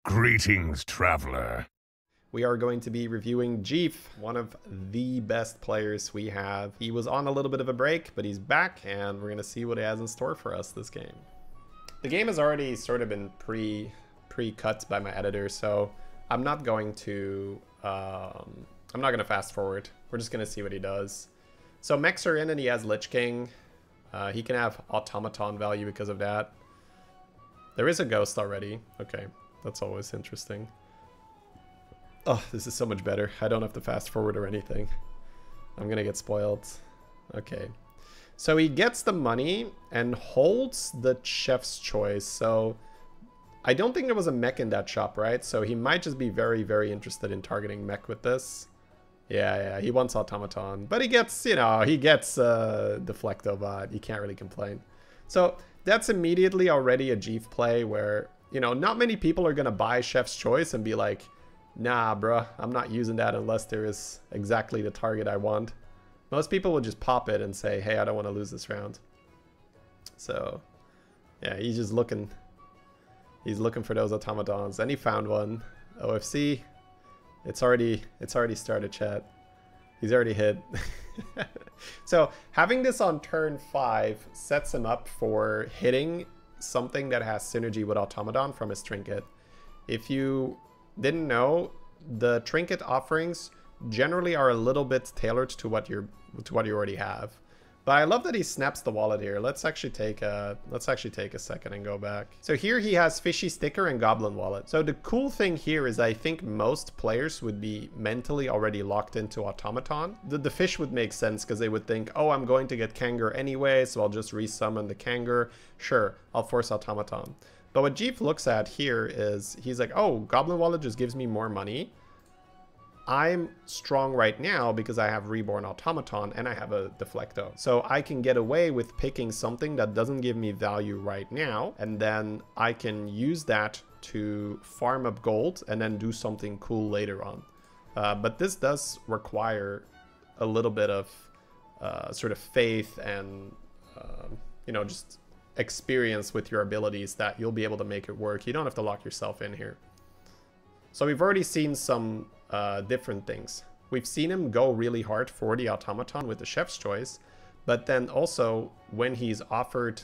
Greetings, traveler. We are going to be reviewing JeEF, one of the best players we have. He was on a little bit of a break, but he's back, and we're going to see what he has in store for us this game. The game has already sort of been pre-cut by my editor, so I'm not going to fast forward. We're just going to see what he does. So mechs are in, and he has Lich King. He can have automaton value because of that. There is a ghost already. Okay, that's always interesting. Oh, this is so much better. I don't have to fast forward or anything. I'm gonna get spoiled. Okay. So he gets the money and holds the chef's choice. So I don't think there was a mech in that shop, right? So he might just be very, very interested in targeting mech with this. Yeah, he wants automaton. But he gets, he gets Deflectobot. You can't really complain. So that's immediately already a JeEF play where, not many people are gonna buy chef's choice and be like, nah, bruh, I'm not using that unless there is exactly the target I want. Most people will just pop it and say, hey, I don't want to lose this round. So, yeah, he's just looking. He's looking for those automatons, and he found one. OFC. It's already started, chat. He's already hit. So, having this on turn 5 sets him up for hitting something that has synergy with automaton from his trinket. If you didn't know, the trinket offerings generally are a little bit tailored to what you already have. But I love that he snaps the wallet here. Let's actually take a second and go back. So here he has Fishy Sticker and Goblin Wallet. So the cool thing here is I think most players would be mentally already locked into automaton. The fish would make sense because they would think, oh, I'm going to get Kangar anyway, so I'll just resummon the Kangar. Sure, I'll force automaton. But what JeEF looks at here is he's like, oh, Goblin Wallet just gives me more money. I'm strong right now because I have Reborn Automaton and I have a Deflecto. So I can get away with picking something that doesn't give me value right now. And then I can use that to farm up gold and then do something cool later on. But this does require a little bit of sort of faith and, just experience with your abilities that you'll be able to make it work. You don't have to lock yourself in here. So we've already seen some different things. We've seen him go really hard for the automaton with the chef's choice, but then also when he's offered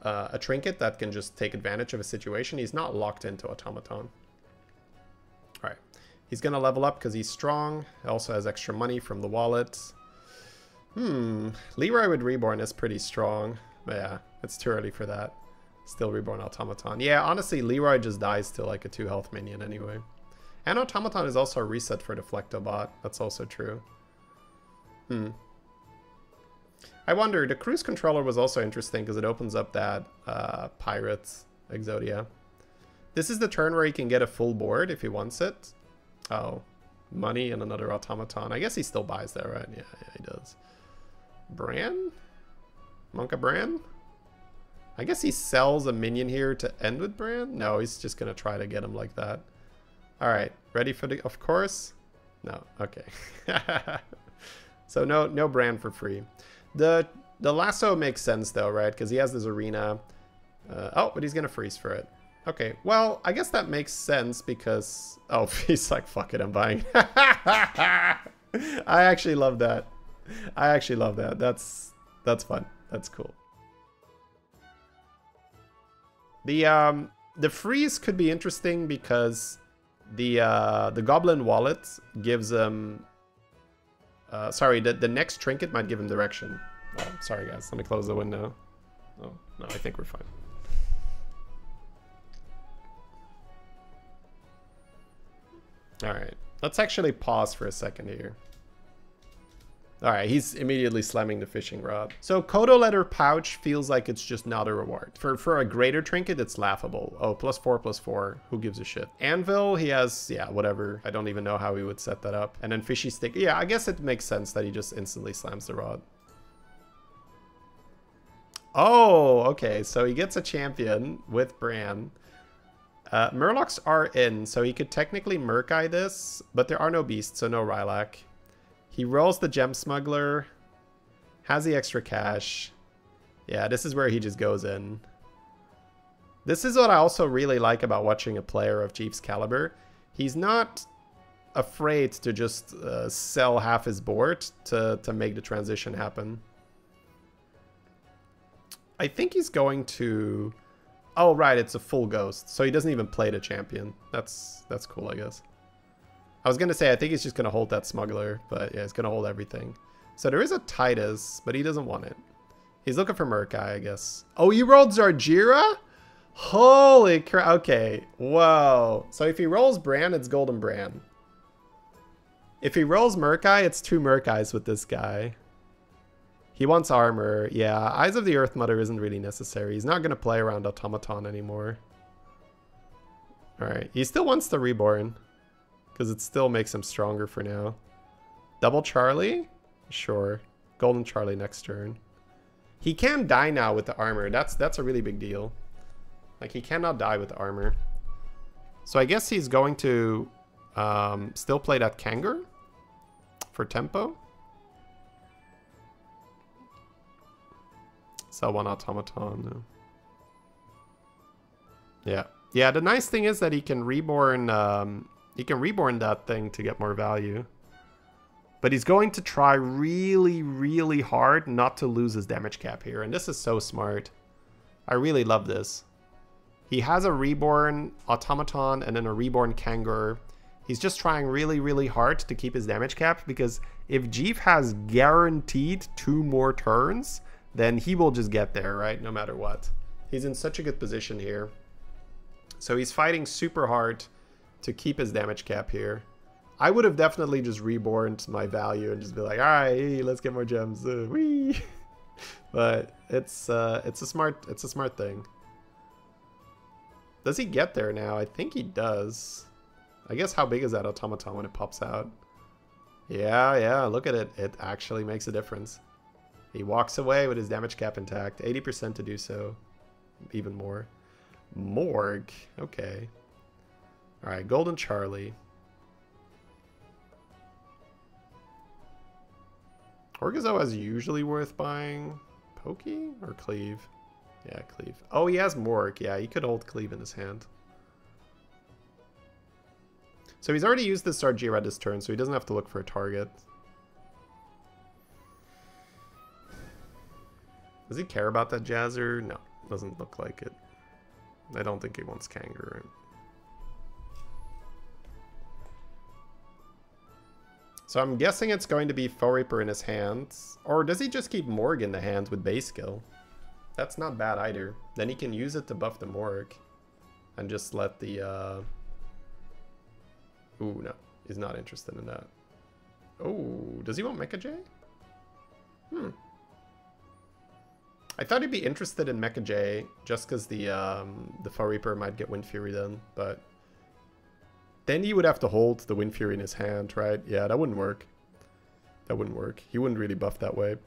a trinket that can just take advantage of a situation, he's not locked into automaton. All right, he's gonna level up because he's strong. He also has extra money from the wallet. Leroy with Reborn is pretty strong, but yeah, it's too early for that. Still Reborn Automaton. Yeah, honestly, Leroy just dies to like a 2 health minion anyway. And Automaton is also a reset for Deflectobot. That's also true. I wonder, the Cruise Controller was also interesting because it opens up that Pirates ixxdeee. This is the turn where he can get a full board if he wants it. Oh, money and another Automaton. I guess he still buys that, right? Yeah, he does. Bran? Monka Bran? I guess he sells a minion here to end with Bran? No, he's just going to try to get him like that. All right, ready for the, of course? No, okay. So no Bran for free. The lasso makes sense though, right? Because he has this arena. Oh, but he's going to freeze for it. Okay, well, I guess that makes sense because, oh, he's like, fuck it, I'm buying. I actually love that. That's fun. That's cool. The freeze could be interesting because the Goblin Wallet gives him sorry, the next trinket might give him direction. Oh, sorry guys, let me close the window. Oh no, I think we're fine. All right, let's actually pause for a second here. All right, he's immediately slamming the fishing rod. So Kodo Leather Pouch feels like it's just not a reward. For a greater trinket, it's laughable. Oh, +4/+4. Who gives a shit? Anvil, he has, yeah, whatever. I don't even know how he would set that up. And then Fishy Stick. Yeah, I guess it makes sense that he just instantly slams the rod. Oh, okay. So he gets a champion with Bran. Murlocs are in, so he could technically Murk-eye this, but there are no beasts, so no Rylak. He rolls the Gem Smuggler, has the extra cash. Yeah, this is where he just goes in. This is what I also really like about watching a player of JeefHS caliber. He's not afraid to just sell half his board to make the transition happen. I think he's going to... Oh, right, it's a full ghost. So he doesn't even play the champion. That's cool, I guess. I was going to say, I think he's just going to hold that smuggler. But yeah, he's going to hold everything. So there is a Titus, but he doesn't want it. He's looking for Murkai, I guess. Oh, you rolled Zarjira? Holy crap. Okay. Whoa. So if he rolls Bran, it's Golden Bran. If he rolls Murkai, it's 2 Murkais with this guy. He wants armor. Yeah, Eyes of the Earth Mother isn't really necessary. He's not going to play around Automaton anymore. Alright, he still wants the Reborn. Because it still makes him stronger for now. Double Charlie? Sure. Golden Charlie next turn. He can die now with the armor. That's a really big deal. Like, he cannot die with the armor. So I guess he's going to still play that Kangur for tempo. Sell 1 Automaton. Yeah. Yeah, the nice thing is that he can reborn that thing to get more value. But he's going to try really, really hard not to lose his damage cap here. And this is so smart. I really love this. He has a reborn Automaton and then a reborn Kangur. He's just trying really, really hard to keep his damage cap, because if JeefHS has guaranteed 2 more turns, then he will just get there, right? No matter what. He's in such a good position here. So he's fighting super hard to keep his damage cap here. I would have definitely just reborned my value and just be like, all right, hey, let's get more gems. Whee! But it's a smart thing. Does he get there now? I think he does. I guess how big is that Automaton when it pops out? Yeah, look at it. It actually makes a difference. He walks away with his damage cap intact. 80% to do so. Even more. Morg. Okay. Alright, Golden Charlie. Orgazo is usually worth buying. Pokey or Cleave? Yeah, Cleave. Oh, he has Morg. Yeah, he could hold Cleave in his hand. So he's already used this Zarjira this turn, so he doesn't have to look for a target. Does he care about that Jazzer? No, doesn't look like it. I don't think he wants Kangaroo. So I'm guessing it's going to be Foe Reaper in his hands. Or does he just keep Morg in the hands with base skill? That's not bad either. Then he can use it to buff the Morg. And just let the... Ooh, no. He's not interested in that. Oh, does he want Mecha J? I thought he'd be interested in Mecha J just because the Foe Reaper might get Wind Fury then, but then he would have to hold the Wind Fury in his hand, right? Yeah, that wouldn't work. That wouldn't work. He wouldn't really buff that way.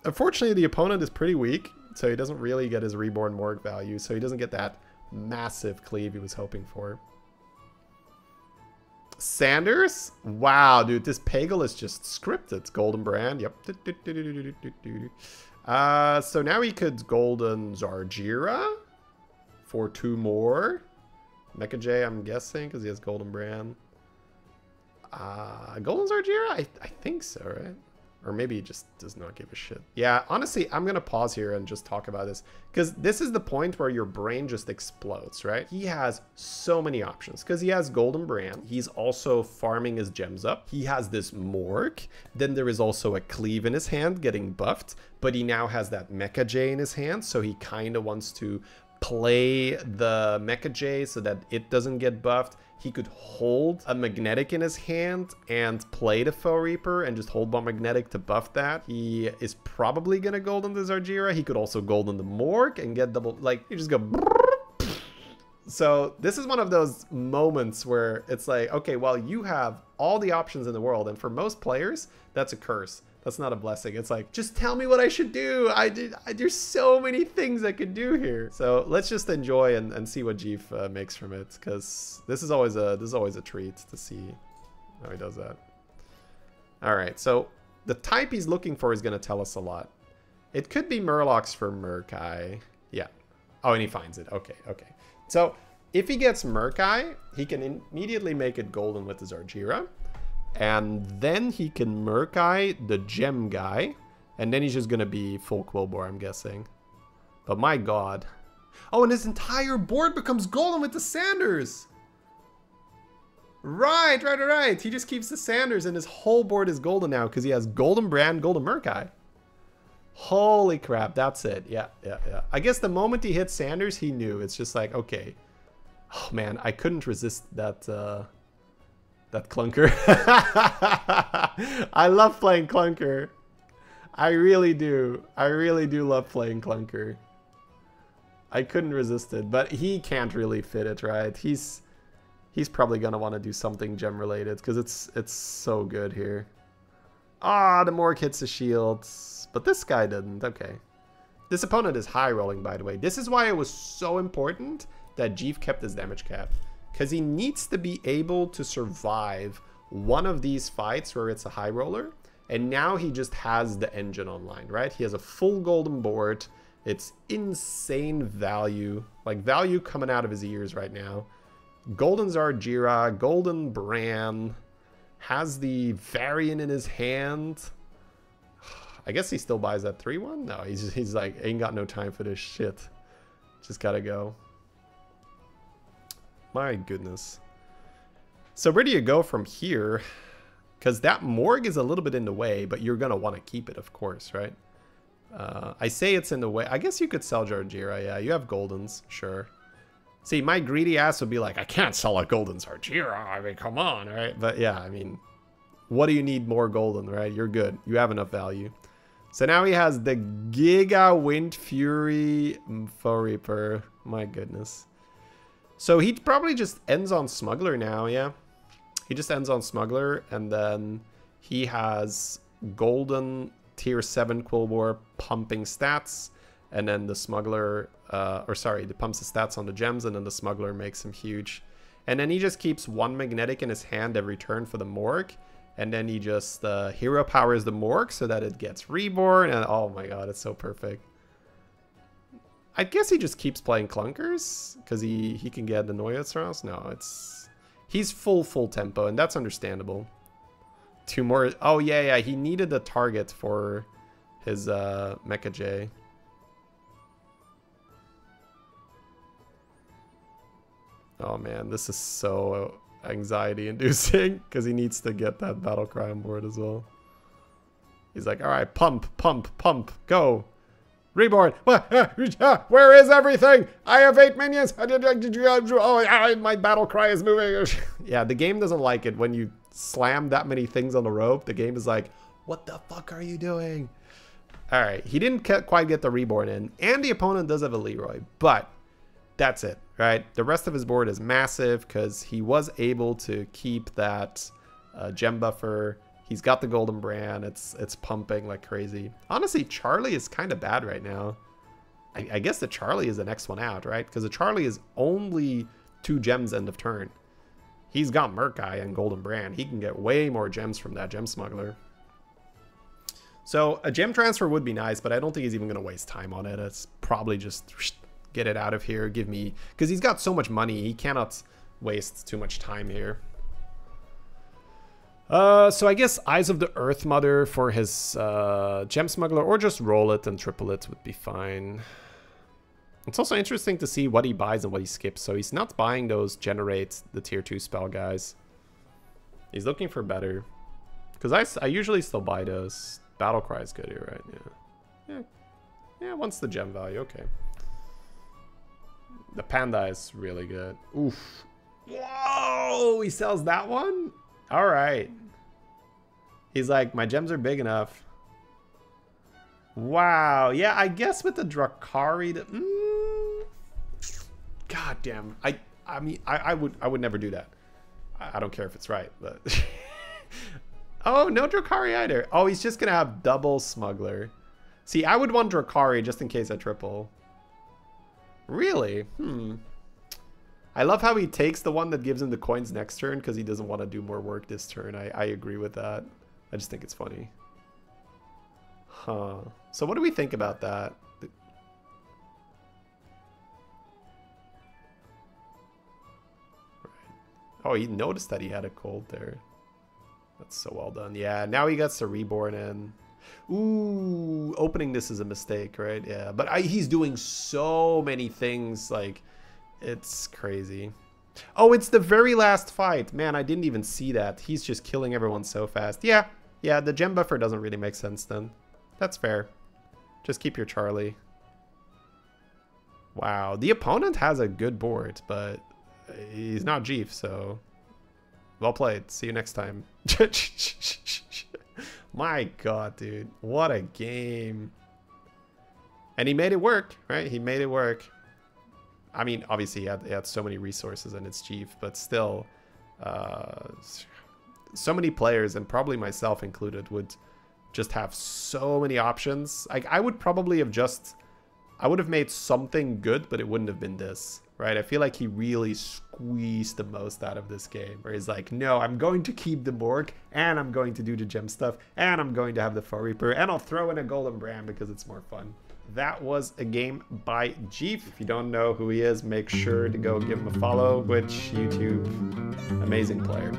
Unfortunately, the opponent is pretty weak, so he doesn't really get his Reborn Morg value, so he doesn't get that massive cleave he was hoping for. Sanders? Wow, dude, this Pagel is just scripted. Golden Brand, yep. So now he could Golden Zarjira for 2 more. Mecha J, I'm guessing, because he has Golden Brand. Golden Zarjira? I think so, right? Or maybe he just does not give a shit. Yeah, honestly, I'm going to pause here and just talk about this. Because this is the point where your brain just explodes, right? He has so many options. Because he has Golden Brand. He's also farming his gems up. He has this Morg. Then there is also a Cleave in his hand getting buffed. But he now has that Mecha J in his hand. So he kind of wants to play the Mecha J so that it doesn't get buffed. He could hold a Magnetic in his hand and play the Foe Reaper and just hold one Magnetic to buff that. He is probably going to Golden the Zarjira. He could also Golden the Morg and get double, like, you just go... So this is one of those moments where it's like, okay, well, you have all the options in the world. And for most players, that's a curse. That's not a blessing. It's like, just tell me what I should do. There's so many things I could do here. So let's just enjoy and see what JeefHS makes from it, because this is always a treat to see how he does that. All right, so the type he's looking for is going to tell us a lot. It could be Murlocs for Murkai. Yeah, Oh, and he finds it. Okay, okay. So if he gets Murk-Eye, he can immediately make it golden with his Argira. And then he can Murk-Eye the gem guy. And then he's just going to be full Quillbore, I'm guessing. But my god. Oh, and his entire board becomes golden with the Sanders. Right. He just keeps the Sanders and his whole board is golden now because he has Golden Brand, Golden Murk-Eye. Holy crap, that's it. Yeah. I guess the moment he hit Sanders, he knew. It's just like, okay. Oh man, I couldn't resist that that Clunker. I love playing Clunker. I really do. I really do love playing Clunker. I couldn't resist it, but he can't really fit it, right? He's probably gonna want to do something gem related because it's so good here. Ah, the Morg hits the shields, but this guy didn't. Okay. This opponent is high rolling, by the way. This is why it was so important that JeEF kept his damage cap, because he needs to be able to survive one of these fights where it's a high roller, and now he just has the engine online, right? He has a full golden board. It's insane value, like value coming out of his ears right now. Golden Zarjira, Golden Bran, has the Varian in his hand. I guess he still buys that 3-1? No, he's like, ain't got no time for this shit. Just gotta go. My goodness. So where do you go from here? Because that Morg is a little bit in the way, but you're gonna want to keep it, of course, right? I say it's in the way. I guess you could sell Zarjira, yeah. You have Goldens, sure. See, my greedy ass would be like, I can't sell a Golden Zarjira. I mean, come on, right? But yeah, I mean, what do you need more Golden, right? You're good. You have enough value. So now he has the Giga Wind Fury Foe Reaper. My goodness. So he probably just ends on Smuggler now, yeah? He just ends on Smuggler, and then he has Golden Tier 7 Quillbore pumping stats, and then the Smuggler, the pumps the stats on the gems, and then the Smuggler makes him huge. And then he just keeps one Magnetic in his hand every turn for the Morg, and then he just hero powers the Morg so that it gets reborn, and oh my god, it's so perfect. I guess he just keeps playing Clunkers, because he can get the Noyotros. No, he's full tempo, and that's understandable. Two more. Oh yeah, he needed a target for his Mecha J. Oh man, this is so anxiety inducing because he needs to get that battle cry on board as well. He's like, all right, pump, go. Reborn. Where is everything? I have 8 minions. Oh, my battle cry is moving. Yeah, the game doesn't like it when you slam that many things on the rope. The game is like, what the fuck are you doing? All right, he didn't quite get the Reborn in, and the opponent does have a Leroy, but that's it, right? The rest of his board is massive because he was able to keep that gem buffer. He's got the Golden Brand. It's pumping like crazy. Honestly, Charlie is kind of bad right now. I guess the Charlie is the next one out, right? Because the Charlie is only 2 gems end of turn. He's got Murk-Eye and Golden Brand. He can get way more gems from that Gem Smuggler. So a gem transfer would be nice, but I don't think he's even going to waste time on it. It's probably just get it out of here. Give me... Because he's got so much money, he cannot waste too much time here. So I guess Eyes of the Earth Mother for his Gem Smuggler, or just roll it and triple it would be fine. It's also interesting to see what he buys and what he skips. So he's not buying those generate the tier 2 spell guys. He's looking for better. Because I usually still buy those. Battle Cry is good here, right? Yeah, once the gem value, okay. The Panda is really good. Oof. Whoa, he sells that one? All right. He's like, my gems are big enough. Wow. Yeah, I guess with the Drakari... God damn. I mean, I would never do that. I don't care if it's right, but... Oh, no Drakari either. Oh, he's just going to have double Smuggler. See, I would want Drakari just in case I triple. Really? I love how he takes the one that gives him the coins next turn because he doesn't want to do more work this turn. I agree with that. I just think it's funny. Huh. So what do we think about that? Oh, he noticed that he had a cold there. That's so well done. Yeah, now he gets the reborn in. Ooh, opening this is a mistake, right? Yeah, but he's doing so many things, like, it's crazy. Oh, it's the very last fight. Man, I didn't even see that. He's just killing everyone so fast. Yeah, the gem buffer doesn't really make sense then. That's fair. Just keep your Charlie. Wow, the opponent has a good board, but he's not Jeef, so well played. See you next time. My God, dude, what a game. And he made it work, right? He made it work. I mean, obviously he had so many resources and it's Jeef, but still, so many players, and probably myself included, would just have so many options. Like, I would probably have I would have made something good, but it wouldn't have been this, right? I feel like he really squeezed the most out of this game, where he's like, no, I'm going to keep the Borg, and I'm going to do the gem stuff, and I'm going to have the Foe Reaper, and I'll throw in a Golden Bram because it's more fun. That was a game by Jeef. If you don't know who he is, make sure to go give him a follow. Which YouTube, amazing player.